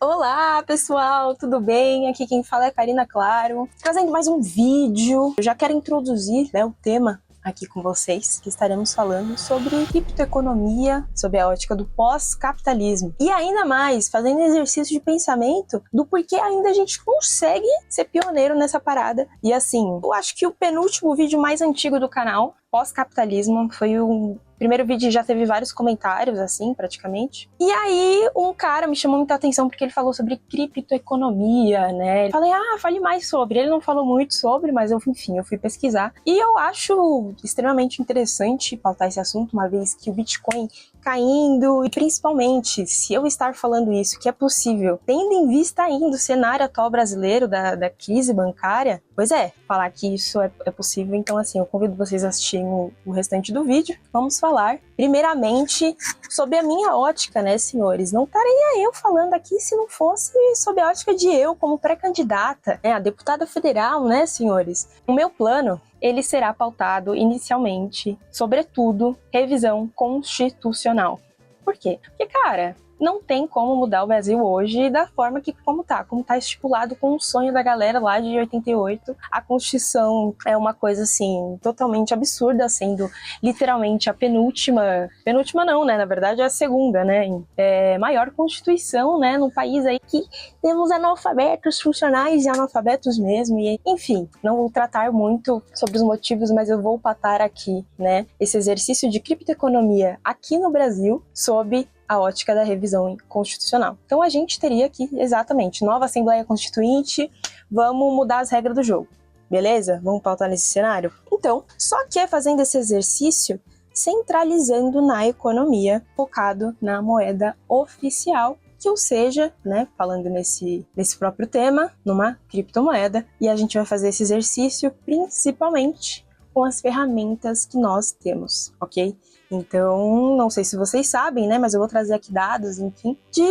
Olá, pessoal, tudo bem? Aqui quem fala é a Karina Claro, trazendo mais um vídeo. Eu já quero introduzir, o tema aqui com vocês, que estaremos falando sobre criptoeconomia, sobre a ótica do pós-capitalismo. E ainda mais, fazendo exercício de pensamento do porquê ainda a gente consegue ser pioneiro nessa parada. E assim, eu acho que o penúltimo vídeo mais antigo do canal, pós-capitalismo, foi o primeiro vídeo, já teve vários comentários, assim, praticamente. E aí, um cara me chamou muita atenção porque ele falou sobre criptoeconomia, né? Eu falei, fale mais sobre. Ele não falou muito sobre, mas eu fui pesquisar. E eu acho extremamente interessante pautar esse assunto, uma vez que o Bitcoin caindo, e principalmente, se eu estar falando isso, que é possível, tendo em vista ainda o cenário atual brasileiro da crise bancária, pois é, falar que isso é possível. Então, assim, eu convido vocês a assistirem o restante do vídeo. Vamos falar, primeiramente, sobre a minha ótica, né, senhores? Não estaria eu falando aqui se não fosse sob a ótica de eu, como pré-candidata, né, a deputada federal, né, senhores? O meu plano, ele será pautado inicialmente, sobretudo, revisão constitucional. Por quê? Porque, cara, não tem como mudar o Brasil hoje da forma que como tá estipulado com o sonho da galera lá de 88. A Constituição é uma coisa, assim, totalmente absurda, sendo literalmente a penúltima não, né, na verdade é a segunda, né, maior Constituição, né, no país aí que temos analfabetos funcionais e analfabetos mesmo, e enfim, não vou tratar muito sobre os motivos, mas eu vou patar aqui, né, esse exercício de criptoeconomia aqui no Brasil sob a ótica da revisão constitucional. Então a gente teria aqui, exatamente, nova Assembleia Constituinte, vamos mudar as regras do jogo, beleza? Vamos pautar nesse cenário? Então, só que fazendo esse exercício, centralizando na economia, focado na moeda oficial, que ou seja, né, falando nesse próprio tema, numa criptomoeda, e a gente vai fazer esse exercício principalmente com as ferramentas que nós temos, ok? Então, não sei se vocês sabem, né, mas eu vou trazer aqui dados, enfim, de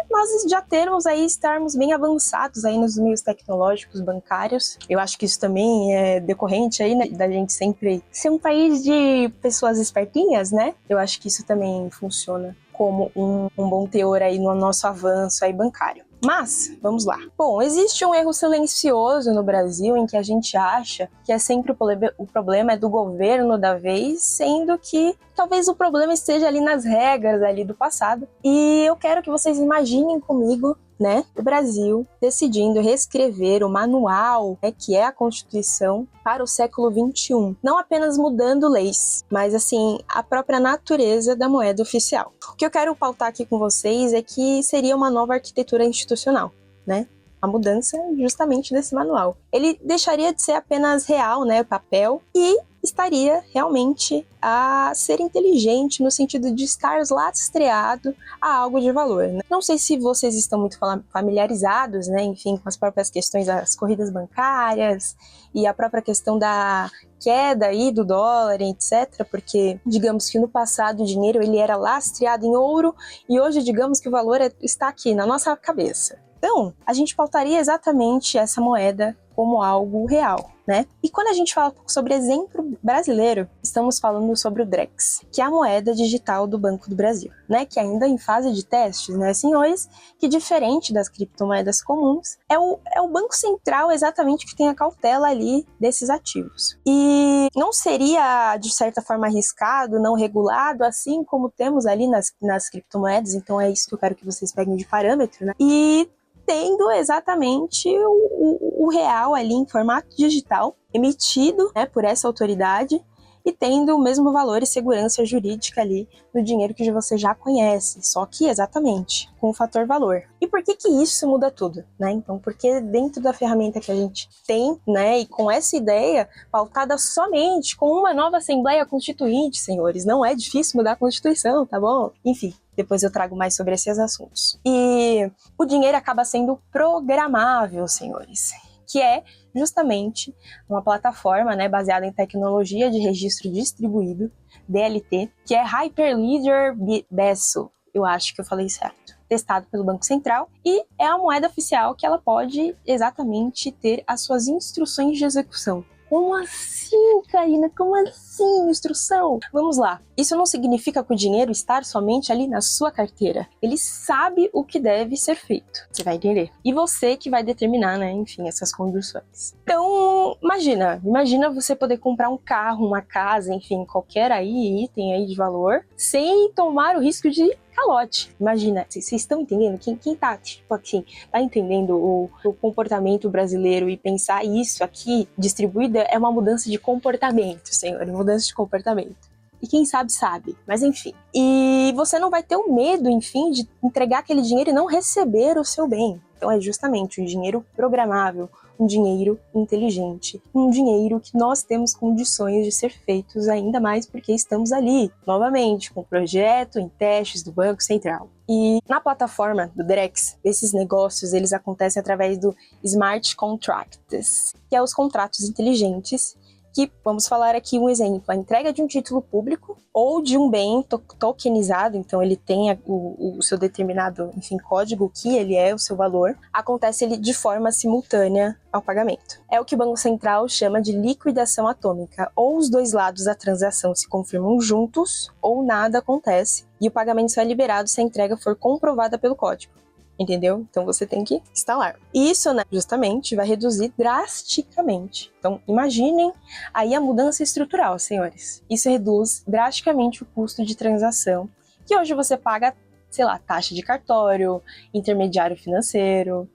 nós já termos aí, estarmos bem avançados aí nos meios tecnológicos bancários. Eu acho que isso também é decorrente aí, né, da gente sempre ser um país de pessoas espertinhas, né? Eu acho que isso também funciona como um bom teor aí no nosso avanço aí bancário. Mas, vamos lá. Bom, existe um erro silencioso no Brasil em que a gente acha que é sempre o problema é do governo da vez, sendo que talvez o problema esteja ali nas regras ali do passado. E eu quero que vocês imaginem comigo, né, o Brasil decidindo reescrever o manual, né, que é a Constituição, para o século XXI. Não apenas mudando leis, mas, assim, a própria natureza da moeda oficial. O que eu quero pautar aqui com vocês é que seria uma nova arquitetura institucional, né? A mudança justamente desse manual. Ele deixaria de ser apenas real, né, papel, e estaria realmente a ser inteligente no sentido de estar lastreado a algo de valor, né? Não sei se vocês estão muito familiarizados, né, enfim, com as próprias questões das corridas bancárias e a própria questão da queda aí do dólar, etc, porque digamos que no passado o dinheiro ele era lastreado em ouro e hoje digamos que o valor está aqui na nossa cabeça. Então, a gente pautaria exatamente essa moeda como algo real, né? E quando a gente fala sobre exemplo brasileiro, estamos falando sobre o Drex, que é a moeda digital do Banco do Brasil, né? Que ainda em fase de testes, né, senhores? Que diferente das criptomoedas comuns, é o Banco Central exatamente que tem a cautela ali desses ativos. E não seria, de certa forma, arriscado, não regulado, assim como temos ali nas criptomoedas, então é isso que eu quero que vocês peguem de parâmetro, né? E tendo exatamente o real ali em formato digital, emitido, né, por essa autoridade, e tendo o mesmo valor e segurança jurídica ali no dinheiro que você já conhece, só que exatamente com o fator valor. E por que isso muda tudo, né? Então, porque dentro da ferramenta que a gente tem, né, e com essa ideia pautada somente com uma nova Assembleia Constituinte, senhores, não é difícil mudar a Constituição, tá bom? Enfim, depois eu trago mais sobre esses assuntos. E o dinheiro acaba sendo programável, senhores, que é justamente uma plataforma, né, baseada em tecnologia de registro distribuído, DLT, que é Hyperledger Besu, eu acho que eu falei certo, testado pelo Banco Central, e é a moeda oficial que ela pode exatamente ter as suas instruções de execução. Como assim, Karina? Como assim, instrução? Vamos lá. Isso não significa que o dinheiro está somente ali na sua carteira. Ele sabe o que deve ser feito. Você vai entender. E você que vai determinar, né, enfim, essas conduções. Então, imagina você poder comprar um carro, uma casa, enfim, qualquer aí item aí de valor, sem tomar o risco de calote. Imagina, vocês estão entendendo? Quem tá, tipo assim, tá entendendo o comportamento brasileiro e pensar isso aqui distribuída é uma mudança de comportamento, senhor, mudança de comportamento. E quem sabe, sabe. Mas enfim. E você não vai ter o medo, enfim, de entregar aquele dinheiro e não receber o seu bem. Então é justamente um dinheiro programável, um dinheiro inteligente, um dinheiro que nós temos condições de ser feitos ainda mais porque estamos ali, novamente, com o projeto em testes do Banco Central. E na plataforma do Drex, esses negócios eles acontecem através do Smart Contracts, que é os contratos inteligentes, que, vamos falar aqui um exemplo, a entrega de um título público ou de um bem tokenizado, então ele tem o seu determinado, enfim, código, que ele é o seu valor, acontece ele de forma simultânea ao pagamento. É o que o Banco Central chama de liquidação atômica, ou os dois lados da transação se confirmam juntos, ou nada acontece, e o pagamento só é liberado se a entrega for comprovada pelo código. Entendeu? Então você tem que instalar. Isso, né, justamente, vai reduzir drasticamente. Então, imaginem aí a mudança estrutural, senhores. Isso reduz drasticamente o custo de transação, que hoje você paga, sei lá, taxa de cartório, intermediário financeiro,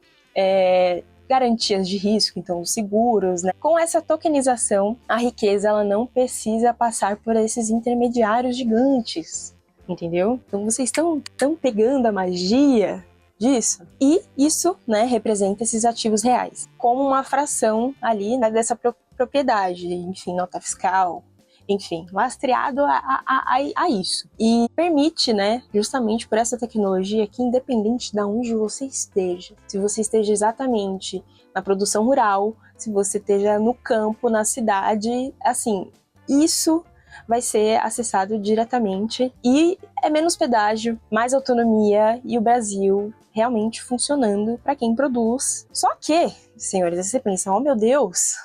garantias de risco, então os seguros, né? Com essa tokenização, a riqueza ela não precisa passar por esses intermediários gigantes, entendeu? Então vocês estão pegando a magia disso. E isso, né, representa esses ativos reais, como uma fração ali, né, dessa propriedade, enfim, nota fiscal, enfim, lastreado a isso. E permite, né, justamente por essa tecnologia que independente de onde você esteja, se você esteja exatamente na produção rural, se você esteja no campo, na cidade, assim, isso vai ser acessado diretamente e é menos pedágio, mais autonomia e o Brasil realmente funcionando para quem produz. Só que, senhores, você pensa, oh meu Deus,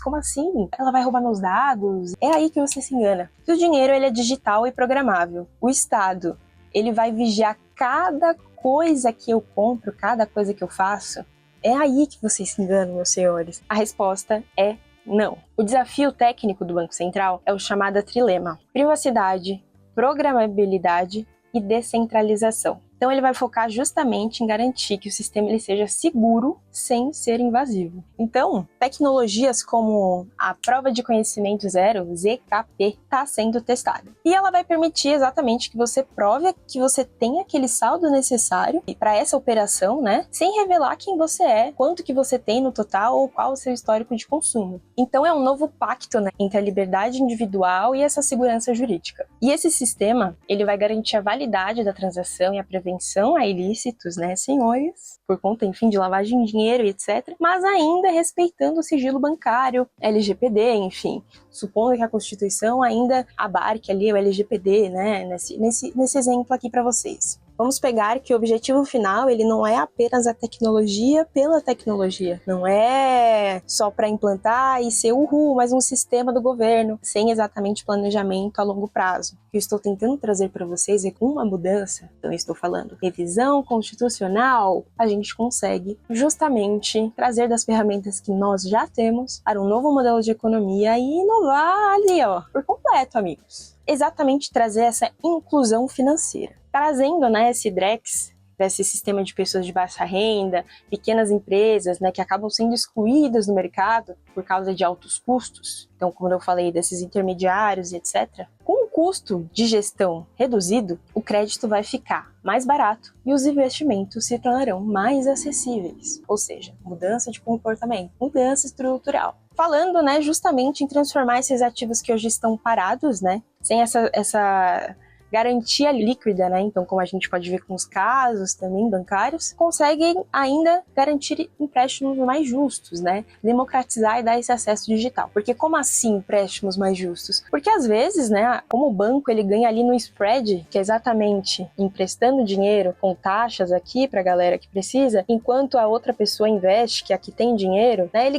como assim? Ela vai roubar meus dados? É aí que você se engana. Que o dinheiro ele é digital e programável. O Estado, ele vai vigiar cada coisa que eu compro, cada coisa que eu faço. É aí que vocês se enganam, meus senhores. A resposta é não. O desafio técnico do Banco Central é o chamado trilema: privacidade, programabilidade e descentralização. Então ele vai focar justamente em garantir que o sistema ele seja seguro sem ser invasivo. Então, tecnologias como a prova de conhecimento zero, ZKP, está sendo testada. E ela vai permitir exatamente que você prove que você tem aquele saldo necessário para essa operação, né? Sem revelar quem você é, quanto que você tem no total ou qual o seu histórico de consumo. Então é um novo pacto, né, entre a liberdade individual e essa segurança jurídica. E esse sistema, ele vai garantir a validade da transação e a prevenção a ilícitos, né, senhores, por conta, enfim, de lavagem de dinheiro e etc., mas ainda respeitando o sigilo bancário, LGPD, enfim, supondo que a Constituição ainda abarque ali o LGPD, né, nesse exemplo aqui para vocês. Vamos pegar que o objetivo final, ele não é apenas a tecnologia pela tecnologia. Não é só para implantar e ser mais um sistema do governo, sem exatamente planejamento a longo prazo. O que eu estou tentando trazer para vocês é que uma mudança, então eu estou falando revisão constitucional, a gente consegue justamente trazer das ferramentas que nós já temos para um novo modelo de economia e inovar ali, ó, por completo, amigos. Exatamente trazer essa inclusão financeira. Trazendo, né, esse Drex, esse sistema de pessoas de baixa renda, pequenas empresas, né, que acabam sendo excluídas do mercado por causa de altos custos. Então, como eu falei, desses intermediários e etc. Com o custo de gestão reduzido, o crédito vai ficar mais barato e os investimentos se tornarão mais acessíveis. Ou seja, mudança de comportamento, mudança estrutural. Falando, né, justamente em transformar esses ativos que hoje estão parados, né, sem essa garantia líquida, né? Então, como a gente pode ver com os casos também bancários, conseguem ainda garantir empréstimos mais justos, né? Democratizar e dar esse acesso digital. Porque como assim empréstimos mais justos? Porque às vezes, né, como o banco ele ganha ali no spread, que é exatamente emprestando dinheiro com taxas aqui pra galera que precisa, enquanto a outra pessoa investe, que aqui tem dinheiro, né,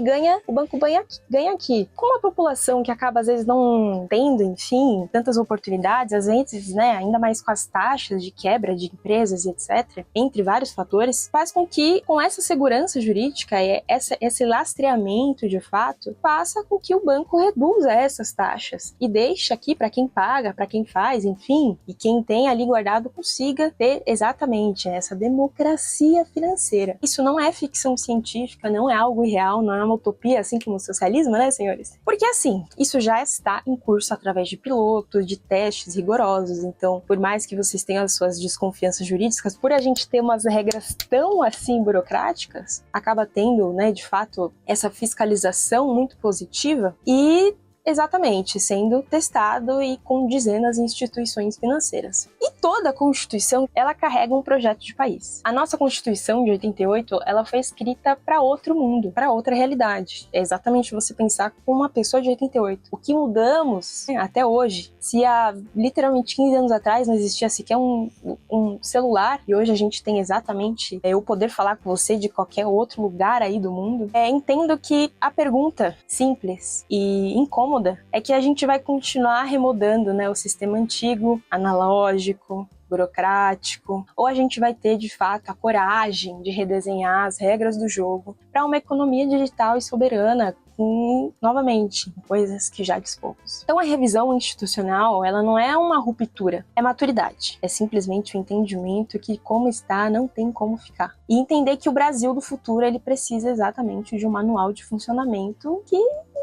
o banco ganha aqui. Com a população que acaba às vezes não tendo, enfim, tantas oportunidades, às vezes, né, ainda mais com as taxas de quebra de empresas e etc., entre vários fatores, faz com que, com essa segurança jurídica e esse lastreamento de fato, faça com que o banco reduza essas taxas e deixe aqui para quem paga, para quem faz, enfim, e quem tem ali guardado consiga ter exatamente essa democracia financeira. Isso não é ficção científica, não é algo irreal, não é uma utopia, assim como o socialismo, né, senhores? Porque assim, isso já está em curso através de pilotos, de testes rigorosos. Então, por mais que vocês tenham as suas desconfianças jurídicas, por a gente ter umas regras tão assim burocráticas, acaba tendo, né, de fato, essa fiscalização muito positiva e exatamente, sendo testado e condizendo às instituições financeiras. E toda a Constituição, ela carrega um projeto de país. A nossa Constituição de 88, ela foi escrita para outro mundo, para outra realidade. É exatamente você pensar como uma pessoa de 88. O que mudamos, né, até hoje, se há literalmente 15 anos atrás não existia sequer um celular, e hoje a gente tem exatamente o poder falar com você de qualquer outro lugar aí do mundo, entendo que a pergunta simples e incômoda é que a gente vai continuar remodando, né, o sistema antigo, analógico, burocrático, ou a gente vai ter de fato a coragem de redesenhar as regras do jogo para uma economia digital e soberana com, novamente, coisas que já dispomos. Então a revisão institucional, ela não é uma ruptura, é maturidade. É simplesmente o entendimento que como está não tem como ficar. E entender que o Brasil do futuro ele precisa exatamente de um manual de funcionamento que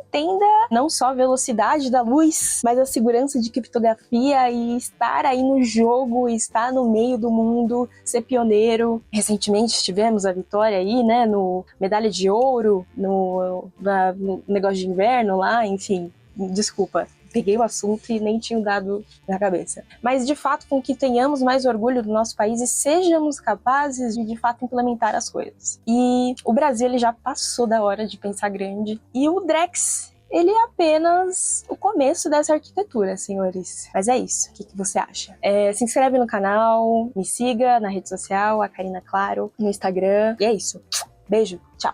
entenda não só a velocidade da luz, mas a segurança de criptografia e estar aí no jogo, estar no meio do mundo, ser pioneiro. Recentemente tivemos a vitória aí, né, no medalha de ouro, no negócio de inverno lá, enfim, desculpa. Peguei o assunto e nem tinha dado na cabeça. Mas, de fato, com que tenhamos mais orgulho do nosso país e sejamos capazes de fato, implementar as coisas. E o Brasil, ele já passou da hora de pensar grande. E o Drex, ele é apenas o começo dessa arquitetura, senhores. Mas é isso. O que você acha? Se inscreve no canal, me siga na rede social, a Karina Claro, no Instagram. E é isso. Beijo. Tchau.